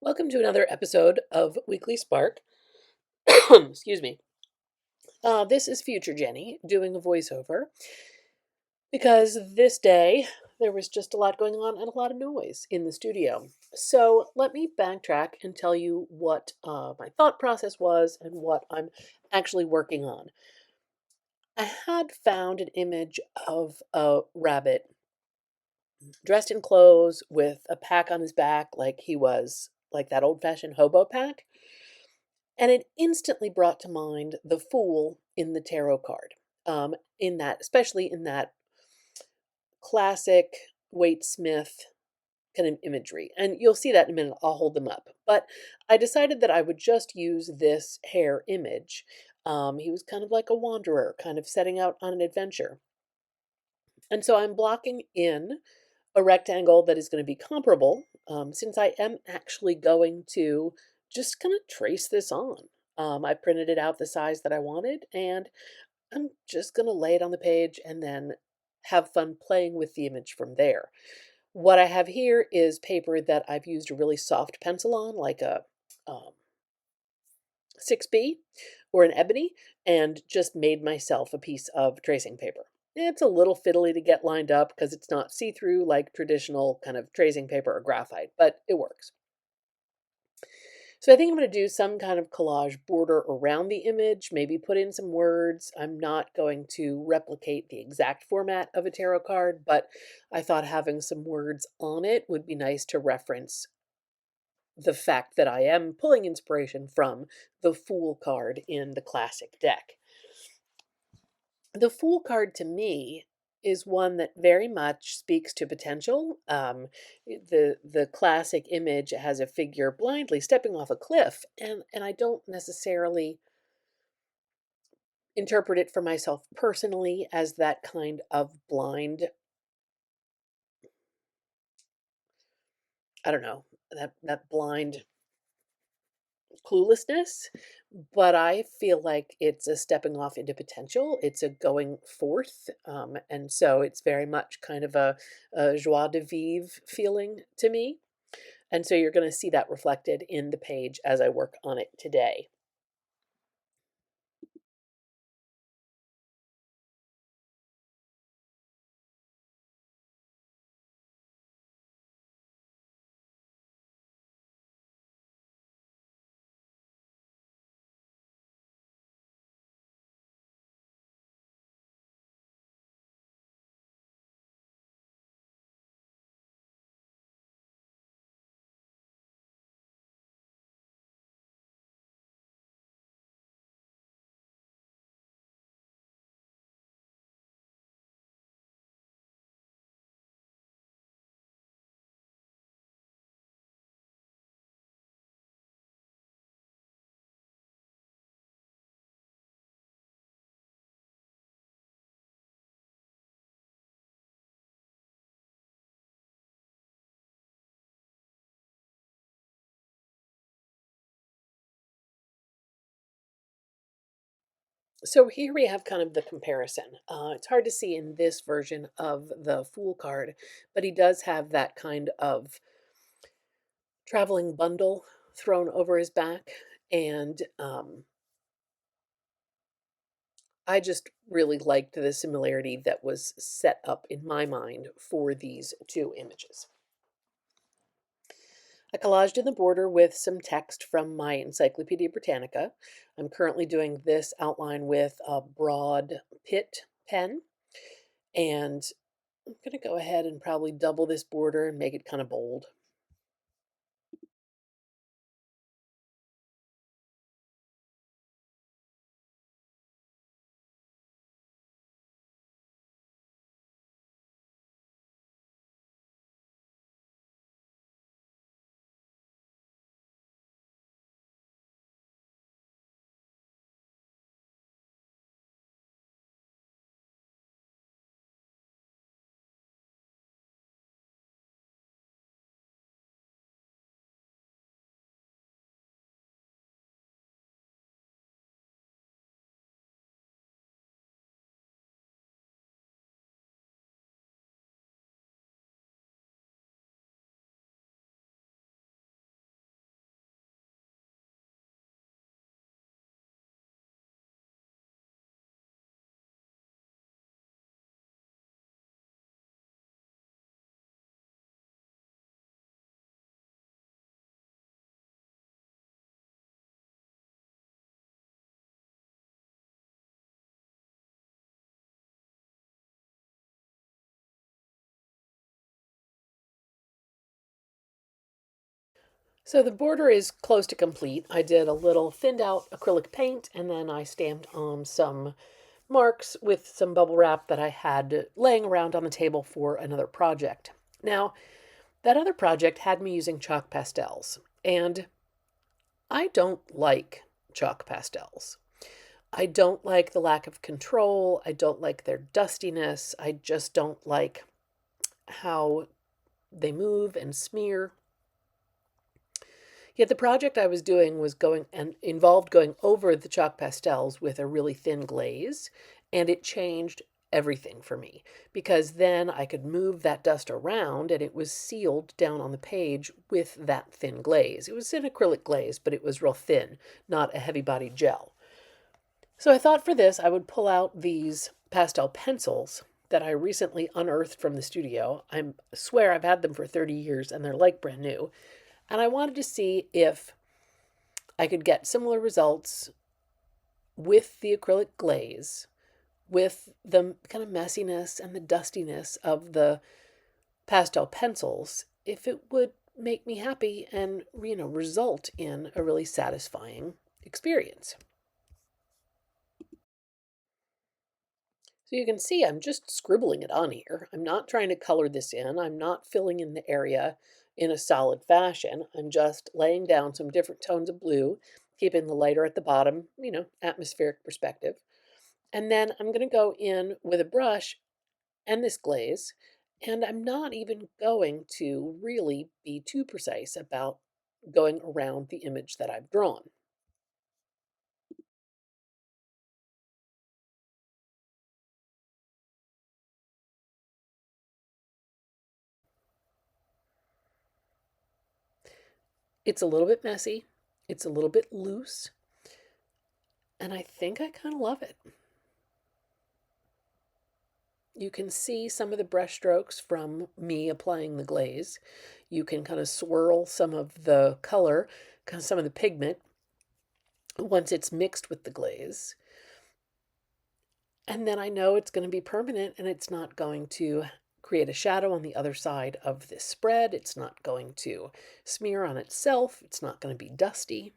Welcome to another episode of Weekly Spark. Excuse me. This is future Jenny doing a voiceover because this day there was just a lot going on and a lot of noise in the studio. So let me backtrack and tell you what my thought process was and what I'm actually working on. I had found an image of a rabbit dressed in clothes with a pack on his back, like he was like that old fashioned hobo pack. And it instantly brought to mind the Fool in the tarot card. In that, especially in that classic Waite Smith kind of imagery. And you'll see that in a minute. I'll hold them up. But I decided that I would just use this Hare image. He was kind of like a wanderer, kind of setting out on an adventure. And so I'm blocking in a rectangle that is going to be comparable, since I am actually going to just kind of trace this on. I printed it out the size that I wanted, and I'm just going to lay it on the page and then have fun playing with the image from there. What I have here is paper that I've used a really soft pencil on, like a um, 6B or an ebony, and just made myself a piece of tracing paper. It's a little fiddly to get lined up because it's not see-through like traditional kind of tracing paper or graphite, but it works. So I think I'm going to do some kind of collage border around the image, maybe put in some words. I'm not going to replicate the exact format of a tarot card, but I thought having some words on it would be nice to reference the fact that I am pulling inspiration from the Fool card in the classic deck. The Fool card to me is one that very much speaks to potential. The classic image has a figure blindly stepping off a cliff, and I don't necessarily interpret it for myself personally as that kind of blind, I don't know, that blind cluelessness, but I feel like it's a stepping off into potential. It's a going forth. And so it's very much kind of a joie de vivre feeling to me. And so you're going to see that reflected in the page as I work on it today. So here we have kind of the comparison. It's hard to see in this version of the Fool card, but he does have that kind of traveling bundle thrown over his back. And I just really liked the similarity that was set up in my mind for these two images. I collaged in the border with some text from my Encyclopedia Britannica. I'm currently doing this outline with a broad Pitt pen, and I'm going to go ahead and probably double this border and make it kind of bold. So the border is close to complete. I did a little thinned out acrylic paint and then I stamped on some marks with some bubble wrap that I had laying around on the table for another project. Now, that other project had me using chalk pastels, and I don't like chalk pastels. I don't like the lack of control. I don't like their dustiness. I just don't like how they move and smear. Yet the project I was doing was going and involved going over the chalk pastels with a really thin glaze, and it changed everything for me because then I could move that dust around and it was sealed down on the page with that thin glaze. It was an acrylic glaze, but it was real thin, not a heavy bodied gel. So I thought for this I would pull out these pastel pencils that I recently unearthed from the studio. I swear I've had them for 30 years and they're like brand new. And I wanted to see if I could get similar results with the acrylic glaze, with the kind of messiness and the dustiness of the pastel pencils, if it would make me happy and, result in a really satisfying experience. So you can see I'm just scribbling it on here. I'm not trying to color this in. I'm not filling in the area in a solid fashion. I'm just laying down some different tones of blue, keeping the lighter at the bottom, atmospheric perspective. And then I'm going to go in with a brush and this glaze, and I'm not even going to really be too precise about going around the image that I've drawn. It's a little bit messy, it's a little bit loose, and I think I kind of love it. You can see some of the brush strokes from me applying the glaze. You can kind of swirl some of the color, some of the pigment, once it's mixed with the glaze. And then I know it's going to be permanent and it's not going to create a shadow on the other side of this spread. It's not going to smear on itself. It's not going to be dusty.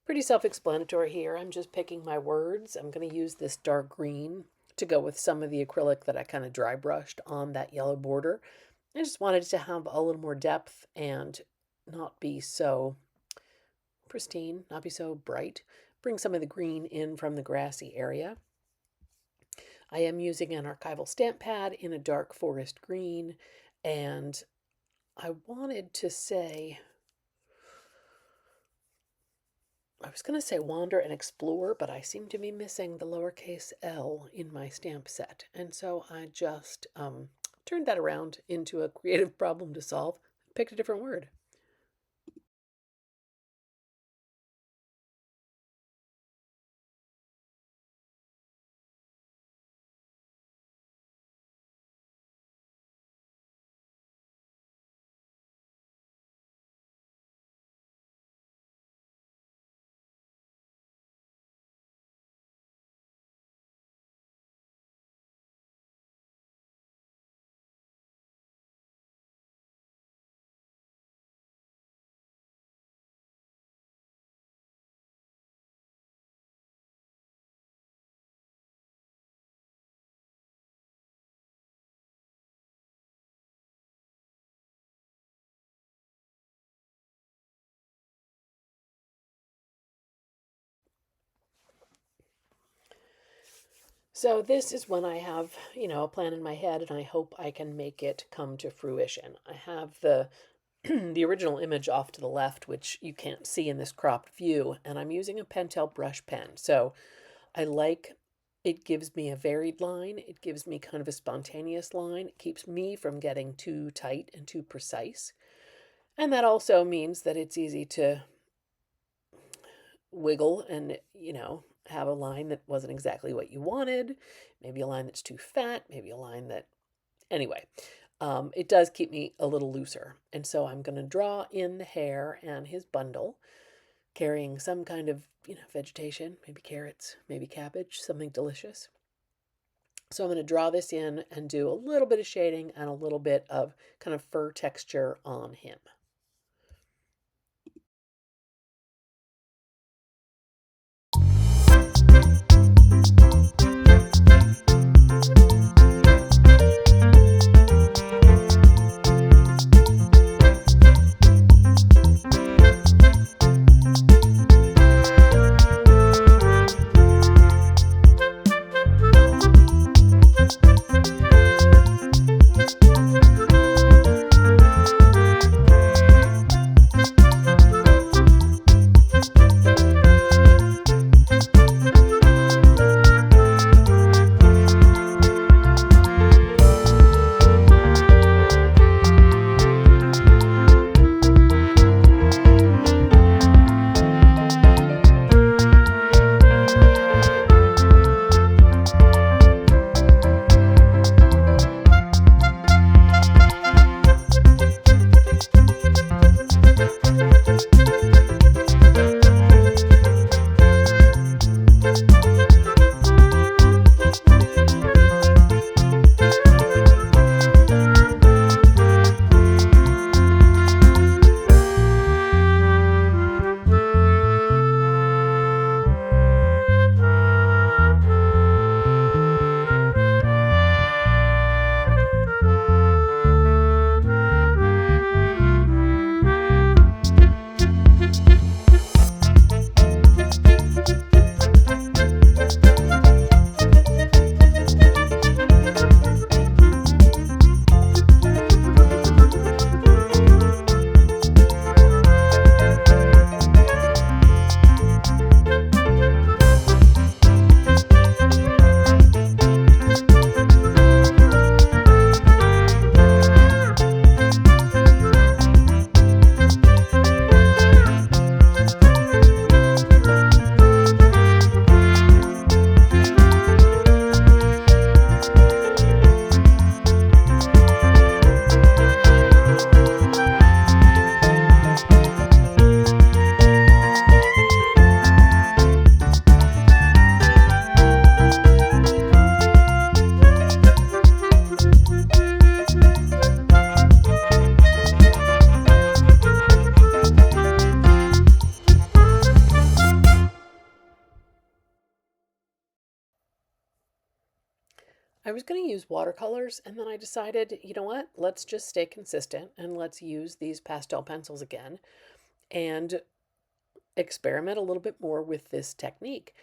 Pretty self-explanatory here. I'm just picking my words. I'm going to use this dark green to go with some of the acrylic that I kind of dry brushed on that yellow border. I just wanted it to have a little more depth and not be so pristine, not be so bright. Bring some of the green in from the grassy area. I am using an archival stamp pad in a dark forest green, and I wanted to say, I was going to say wander and explore, but I seem to be missing the lowercase l in my stamp set. And so I just turned that around into a creative problem to solve, picked a different word. So this is when I have, a plan in my head and I hope I can make it come to fruition. I have the the original image off to the left, which you can't see in this cropped view, and I'm using a Pentel brush pen. So I like it gives me a varied line. It gives me kind of a spontaneous line. It keeps me from getting too tight and too precise. And that also means that it's easy to wiggle and, have a line that wasn't exactly what you wanted. Maybe a line that's too fat, maybe a line that, anyway, it does keep me a little looser. And so I'm going to draw in the hare and his bundle, carrying some kind of, vegetation, maybe carrots, maybe cabbage, something delicious. So I'm going to draw this in and do a little bit of shading and a little bit of kind of fur texture on him. I was going to use watercolors, and then I decided, you know what, let's just stay consistent and let's use these pastel pencils again and experiment a little bit more with this technique.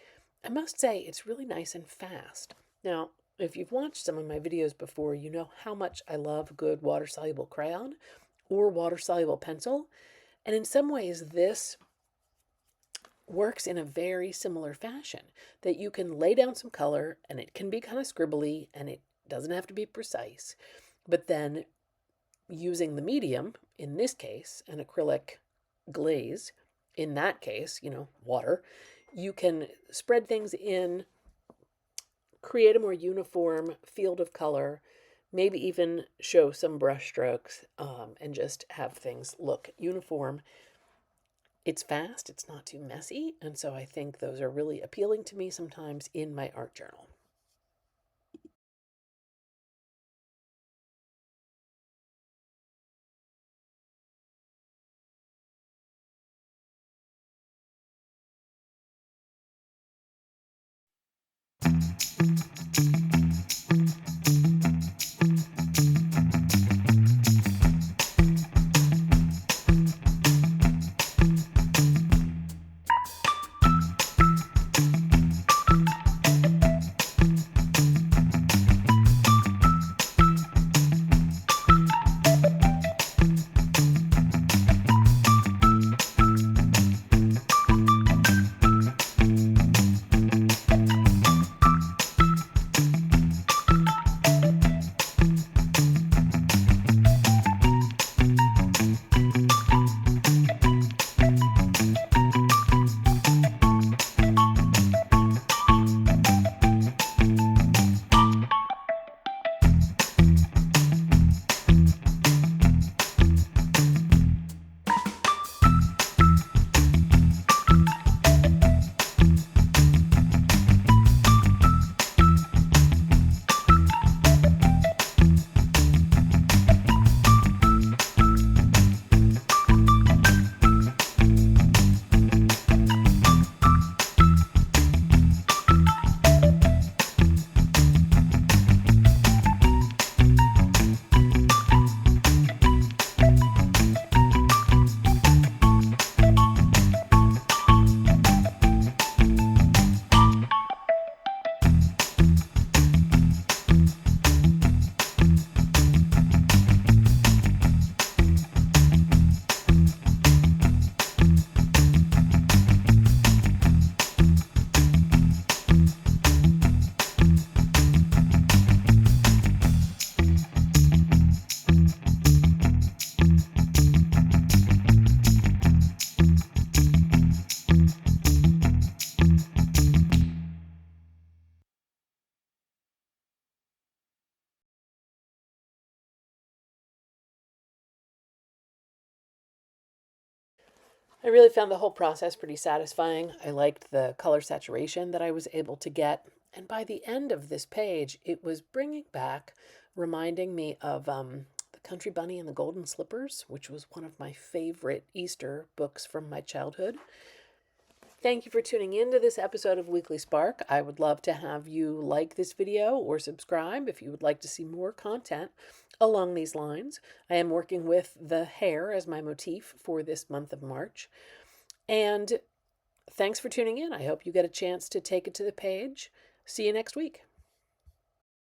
I must say, it's really nice and fast. Now, if you've watched some of my videos before, you know how much I love good water-soluble crayon or water-soluble pencil. And in some ways, this works in a very similar fashion, that you can lay down some color and it can be kind of scribbly and it doesn't have to be precise. But then using the medium, in this case, an acrylic glaze, in that case, water, you can spread things in, create a more uniform field of color, maybe even show some brush strokes, and just have things look uniform. It's fast, it's not too messy, and so I think those are really appealing to me sometimes in my art journal. I really found the whole process pretty satisfying. I liked the color saturation that I was able to get. And by the end of this page, it was bringing back, reminding me of The Country Bunny and the Golden Slippers, which was one of my favorite Easter books from my childhood. Thank you for tuning in to this episode of Weekly Spark. I would love to have you like this video or subscribe if you would like to see more content along these lines. I am working with the hare as my motif for this month of March. And thanks for tuning in. I hope you get a chance to take it to the page. See you next week.